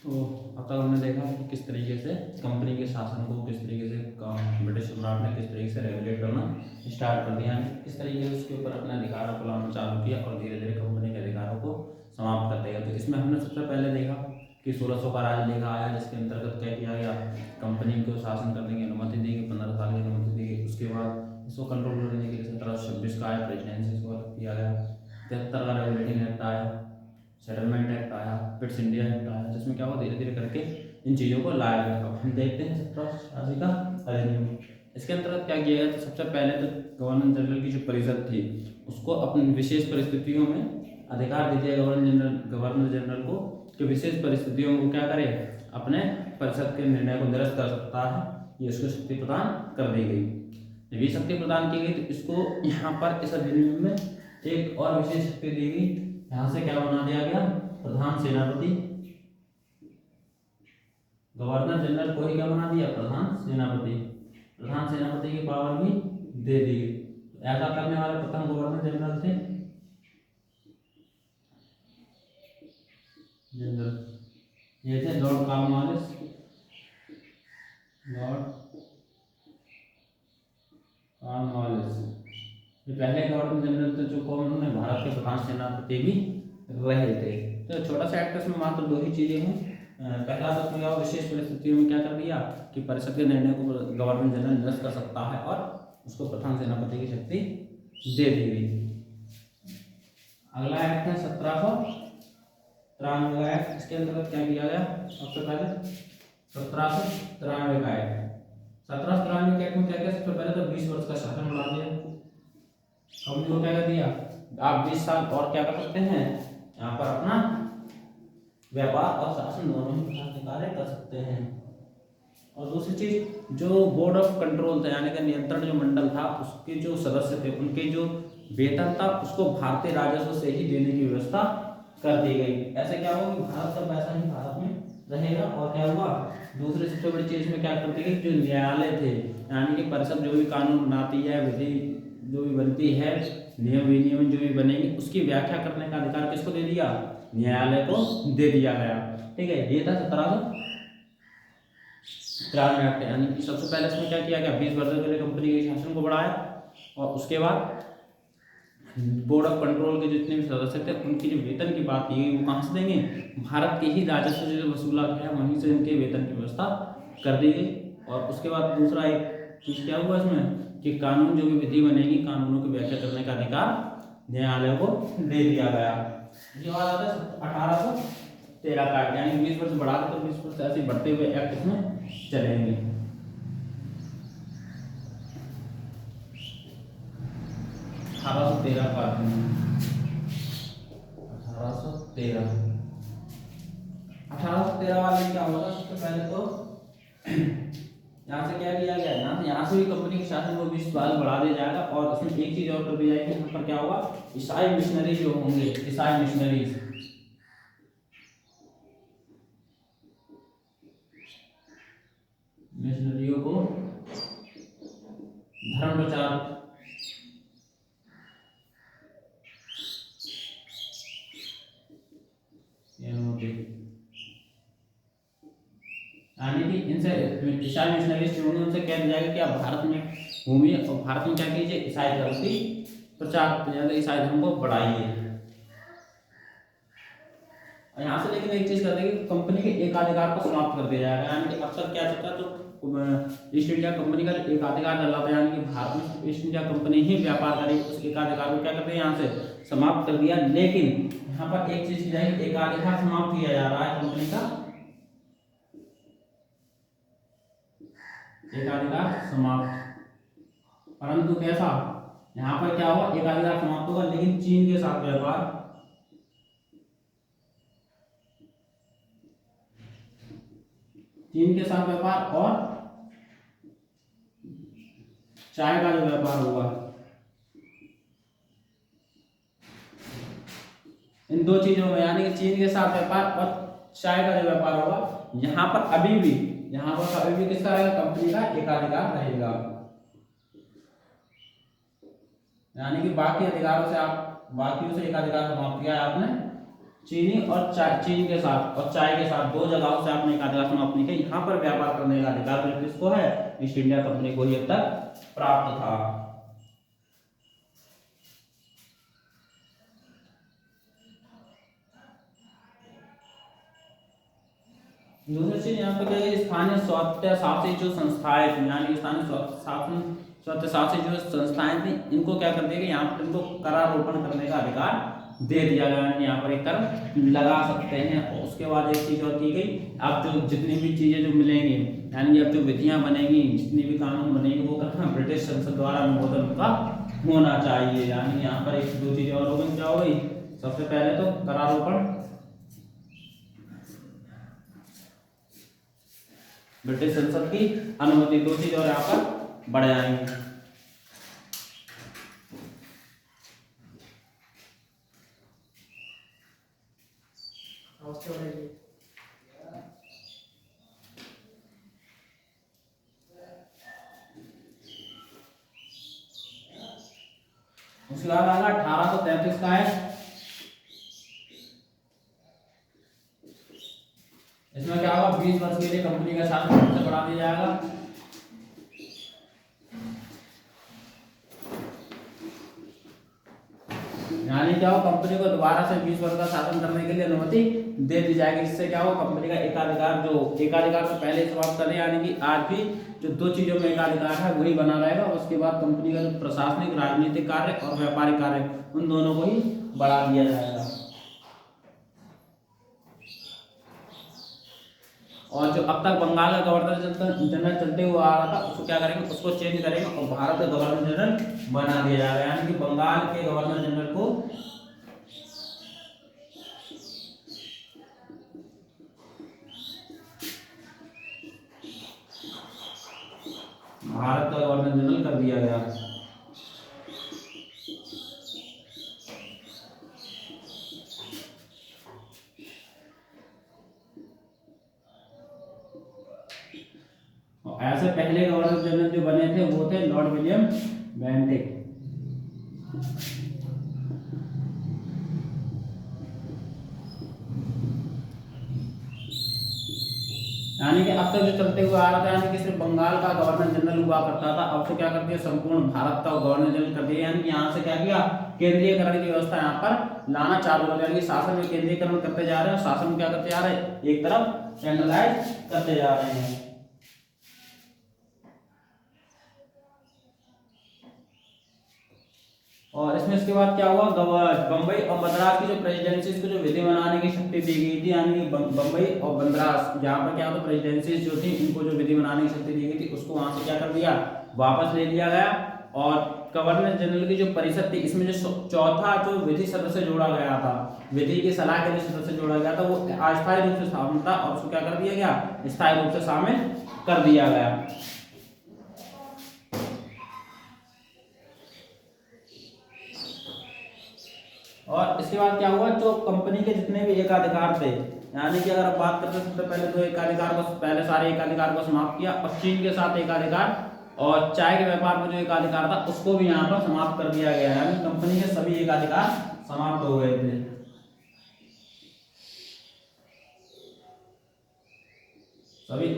तो अब तक हमने देखा कि किस तरीके से कंपनी के शासन को किस तरीके से ब्रिटिश सम्राट ने किस तरीके से रेगुलेट करना स्टार्ट कर दिया, किस तरीके से उसके ऊपर अपने अधिकारों को लाना चालू किया और धीरे धीरे कंपनी के अधिकारों को समाप्त कर दिया। तो इसमें हमने सबसे पहले देखा कि 1600 का राजलेखा आया, जिसके अंतर्गत क्या किया गया, कंपनी को शासन करने की अनुमति दी गई, 15 साल की अनुमति दी गई। उसके बाद इसको कंट्रोल करने के लिए 1726 का आया प्रेसिडेंसी, इसको किया गया। 73 का रेगुलेटिंग एक्ट आया, सेटलमेंट एक्ट आया, फिट्स इंडिया एक्ट आया, जिसमें क्या हुआ, धीरे धीरे करके इन चीज़ों को लाया गया। अब हम देखते हैं 1780 का अधिनियम। इसके अंतर्गत क्या किया गया, तो सबसे पहले तो गवर्नर जनरल की जो परिषद थी उसको अपनी विशेष परिस्थितियों में अधिकार दे दिया गवर्नर जनरल को कि विशेष परिस्थितियों में वो क्या करे, अपने परिषद के निर्णय को निरस्त कर सकता है, ये उसको शक्ति प्रदान कर दी गई। जब ये शक्ति प्रदान की गई तो इसको यहाँ पर इस अधिनियम में एक और विशेष शक्ति दी गई। यहाँ से क्या बना दिया गया, प्रधान सेनापति, गवर्नर जनरल को ही क्या बना दिया, प्रधान सेनापति। प्रधान सेनापति की पावर भी दे दी गई। ऐसा करने वाले प्रथम गवर्नर जनरल थे ये थे लॉर्ड कॉर्नवालिस। ये पहले गवर्नर जनरल थे जो कौन, उन्होंने भारत के प्रधान सेनापति भी रहे थे। तो छोटा सा एक्ट में मात्र दो ही चीजें हैं। पहला तो क्या, विशेष परिस्थितियों में क्या कर दिया कि परिषद के निर्णय को गवर्नर जनरल निरस्त कर सकता है और उसको प्रधान सेनापति की शक्ति दे दी गई। अगला एक्ट है 1793 का एक्ट। इसके अंतर्गत क्या किया गया, सबसे पहले 1793 का एक्ट। 1793 के एक्ट में क्या किया, सबसे पहले तो 20 वर्ष का शासन बढ़ा दिया। कंपनी को क्या कर दिया, आप 20 साल और क्या कर सकते हैं, यहाँ पर अपना व्यापार और शासन दोनों ही प्रकार के कार्य कर सकते हैं। और दूसरी चीज, जो बोर्ड ऑफ कंट्रोल था यानी कि नियंत्रण जो मंडल था, उसके जो सदस्य थे उनके जो वेतन था उसको भारतीय राजस्व से ही देने की व्यवस्था कर दी गई। ऐसे क्या हुआ कि भारत का पैसा ही भारत में रहेगा। और क्या हुआ, दूसरी सबसे बड़ी चीज में क्या कर दी गई, जो न्यायालय थे यानी कि परिषद जो भी कानून बनाती है, विधि जो भी बनती है, नियम विनियम जो भी बनेंगे, उसकी व्याख्या करने का अधिकार किसको दे दिया, न्यायालय को दे दिया गया। ठीक है, ये था 1793 एक्ट। यानी कि सबसे पहले इसमें क्या किया गया, 20 वर्षों के लिए कंपनी के शासन को बढ़ाया और उसके बाद बोर्ड ऑफ कंट्रोल के जितने भी सदस्य थे उनकी जो वेतन की बात की गई वो कहाँ से देंगे, भारत के ही राजस्व जो वसूला गया वहीं से उनके वेतन की व्यवस्था कर दी गई। और उसके बाद दूसरा एक चीज क्या हुआ इसमें कि कानून जो भी विधि बनेगी, कानूनों की व्याख्या करने का अधिकार न्यायालय को दे दिया गया। ये बात आता है 1813 का एक्ट। यानी 20 वर्ष बढ़ा तो 20 वर्ष ऐसे बढ़ते हुए एक्ट इसमें चलेंगे। 1813 का 1813 वाले में क्या होगा, सबसे पहले तो यहाँ से क्या किया गया, यहाँ से भी कंपनी के शासन को 20 साल बढ़ा दिया जाएगा। और इसमें एक चीज और कर दी जाएगी, यहाँ पर क्या होगा, ईसाई मिशनरी जो होंगे, ईसाई मिशनरियों को धर्म प्रचार यानी कि इनसे ईसाई मिशनरीज जो होंगे उनसे कह दिया जाएगा कि आप भारत में घूमिए और भारत में क्या कीजिए, ईसाई धर्म की प्रचार, ईसाई धर्म को बढ़ाइए। यहाँ से लेकिन एक चीज कर देगी, कंपनी के एकाधिकार को समाप्त कर दिया जाएगा। यानी कि अब तक क्या चलता, तो ईस्ट इंडिया कंपनी का एकाधिकार डला था, यानी कि भारत में ईस्ट इंडिया कंपनी ही व्यापार करेगी, उस एकाधिकार को क्या करते हैं यहाँ से समाप्त कर दिया। लेकिन यहाँ पर एक चीज की जाएगी, एकाधिकार समाप्त किया जा रहा है कंपनी का, एकाधिकार समाप्त, परंतु कैसा, यहाँ पर क्या हुआ, एकाधिकार समाप्त होगा लेकिन चीन के साथ व्यापार, चीन के साथ व्यापार और चाय का जो व्यापार होगा, इन दो चीजों में यानी कि चीन के साथ व्यापार और चाय का जो व्यापार होगा, यहाँ पर अभी भी किसका रहेगा, कंपनी का एकाधिकार रहेगा। यानी कि बाकी अधिकारों से एकाधिकार समाप्त किया है आपने चीनी और चीनी के साथ और चाय के साथ 2 जगहों से आपने एकाधिकार समाप्ति के यहाँ पर व्यापार करने का अधिकार ब्रिटिश को है, ईस्ट इंडिया कंपनी को ही अब तक प्राप्त था। दूसरी चीज यहाँ पे क्या है, स्थानीय स्वायत्त शासी जो संस्थाएं थी, यानी स्थानीय स्वायत्त शासी जो संस्थाएं थी, इनको क्या कर दिया गया, यहाँ पर इनको करारोपण करने का अधिकार दे दिया गया, यानी यहाँ पर एक कर लगा सकते हैं। और उसके बाद एक चीज और की गई, अब जो जितनी भी चीजें जो मिलेंगी, यानी अब जो विधियां बनेगी, जितनी भी कानून बनेगी, वो करना ब्रिटिश संसद द्वारा अनुमोदन का होना चाहिए। यानी यहाँ पर एक 2 चीजें और हो गई, क्या हो गई, सबसे पहले तो करारोपण ब्रिटिश संसद की अनुमति, 2 चीज और यहाँ पर बढ़ जाएंगे। उसके बाद आएगा 1833 का है, इसमें क्या होगा, 20 वर्ष के लिए कंपनी का शासन फिर से बढ़ा दिया जाएगा। यानी क्या हो, कंपनी को दोबारा से 20 वर्ष का शासन करने के लिए अनुमति दे दी जाएगी। इससे क्या हो, कंपनी का एकाधिकार तो पहले ही समाप्त करें, यानी कि आज भी जो 2 चीजों में एकाधिकार है वही बना रहेगा। उसके बाद कंपनी का जो प्रशासनिक, राजनीतिक कार्य और व्यापारिक कार्य, उन दोनों को ही बढ़ा दिया जाएगा। और जो अब तक बंगाल का गवर्नर जनरल चलते हुए आ रहा था, उसको क्या करेंगे, उसको चेंज करेंगे और भारत का गवर्नर जनरल बना दिया जाएगा। यानी कि बंगाल के गवर्नर जनरल को भारत का गवर्नर जनरल कर दिया गया। ऐसे पहले गवर्नर जनरल जो बने थे वो थे लॉर्ड विलियम बेंटिक। यानी कि अब तक जो चलते हुए आ रहा था, यानी कि सिर्फ बंगाल का गवर्नर जनरल हुआ करता था, अब तो क्या कर दिया, संपूर्ण भारत का गवर्नर जनरल कर दिया। यानी कि यहाँ से क्या किया, केंद्रीयकरण की व्यवस्था यहाँ पर लाना चालू कर दिया, यानी कि शासन में केंद्रीयकरण करते जा रहे हैं और शासन क्या करते जा रहे हैं, एक तरफ सेंट्रलाइज करते जा रहे हैं। और इसमें इसके बाद क्या हुआ, बम्बई और मद्रास की जो प्रेसिडेंसी को जो विधि बनाने की शक्ति दी गई थी, यानी बम्बई और मद्रास जहाँ पर क्या होता, प्रेसिडेंसी जो थी, इनको जो विधि बनाने की शक्ति दी गई थी, उसको वहां से क्या कर दिया, वापस ले लिया गया। और गवर्नर जनरल की जो परिषद थी, इसमें जो चौथा जो विधि सदस्य जोड़ा गया था, विधि की सलाह के लिए सदस्य जोड़ा गया था, वो अस्थायी रूप से शामिल था और उसको क्या कर दिया गया, स्थायी रूप से शामिल कर दिया गया। और इसके बाद क्या हुआ, जो कंपनी के जितने भी एकाधिकार थे, यानी कि अगर आप बात करते हैं, सबसे पहले तो एकाधिकार को, पहले सारे एकाधिकार को समाप्त किया और चीन के साथ एकाधिकार और चाय के व्यापार में जो एकाधिकार था उसको भी यहाँ पर समाप्त कर दिया गया। यानी कंपनी के सभी एकाधिकार समाप्त हो गए थे। सभी